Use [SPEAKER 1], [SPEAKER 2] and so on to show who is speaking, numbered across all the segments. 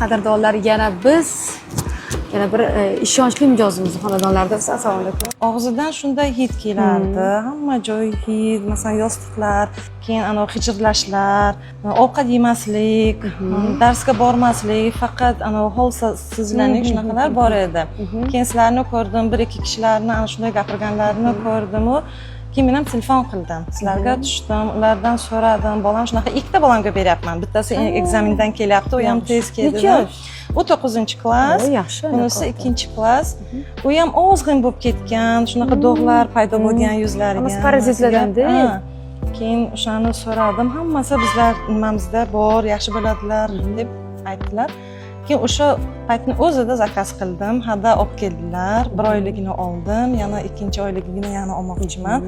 [SPEAKER 1] Qadrdonlar, yana bir ishonchli mijozimiz xonadonlarda. Assalomu alaykum.
[SPEAKER 2] Og'zidan shunday hid kelardi. Hamma joy hid, masalan, yostiqlar, keyin hijrlashlar, ovqat yemaslik, darsga bormaslik, faqat holsizlanik shunaqalar bor edi. Keyin sizlarni ko'rdim, bir ikki kishilarni ana shunday gapirganlarini ko'rdim. Keyin men ham telefon qildim. Sizlarga tushdim, ulardan so'radim. Bolam shunaqa, ikkita bolamga beryapman. Bittasi ekzamindan kelyapti, u ham tez keldi. U 9-klass,
[SPEAKER 1] Yaxshi.
[SPEAKER 2] bunisi 2-klass. U ham ozg'in bo'lib ketgan, shunaqa dog'lar paydo bo'lgan yuzlariga.
[SPEAKER 1] Parazitlardan-da.
[SPEAKER 2] Keyin o'shani so'radim. Hammasi bizlar nimamizda bor, yaxshi bo'ladilar deb aytdilar. Keyin o'sha paytni o'zida zakaz qildim. Hada olib keldilar. 1 oyligini oldim, yana 2 oyligini yana olmoqchiman.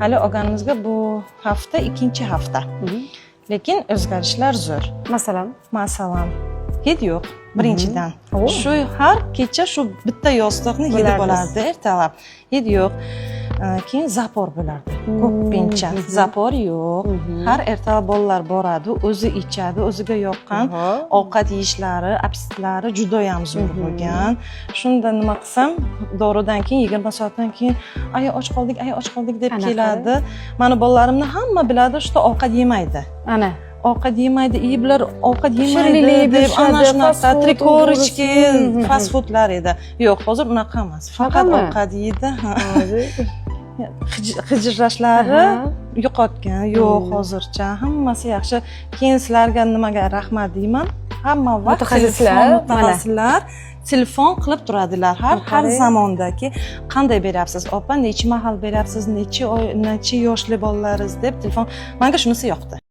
[SPEAKER 2] Hali olganimizga bu hafta 2-hafta. Lekin o'zgarishlar zo'r. Masalan, hid yo'q. Birinchidan. Shu har kecha shu bitta yostiqni hidi bo'lardi ertalab. Hid yo'q. Keyin zapor bo'lardi. Ko'pincha zapor yo'q. Har ertalab bolalar boradi, o'zi ichadi, o'ziga yoqqan ovqat yeyishlari, appetitlari juda ham zo'r bo'lgan. Shunda nima qilsam, doridan keyin 20 soatdan keyin ay och qoldik deb keladi. Mani bolalarimni hamma biladi, shu ovqat yemaydi.
[SPEAKER 1] Ana
[SPEAKER 2] Ovqat yemaydi, bular ovqat yemaydi deb ana shunaqa trikorочки, fast foodlar edi. Yo'q, hozir unaqa emas. Faqat ovqat yeydi. Hijrlashlari yo'qotgan. Yo'q, hozircha hammasi yaxshi. Keyin sizlarga nimaga rahmat deyman. Hamma vaqt mutaxassislar telefon qilib turadilar har zamondagi qanday beryapsiz, opa, necha mahal beryapsiz, necha yoshli bolalaringiz deb telefon. Menga shunisi yoqdi.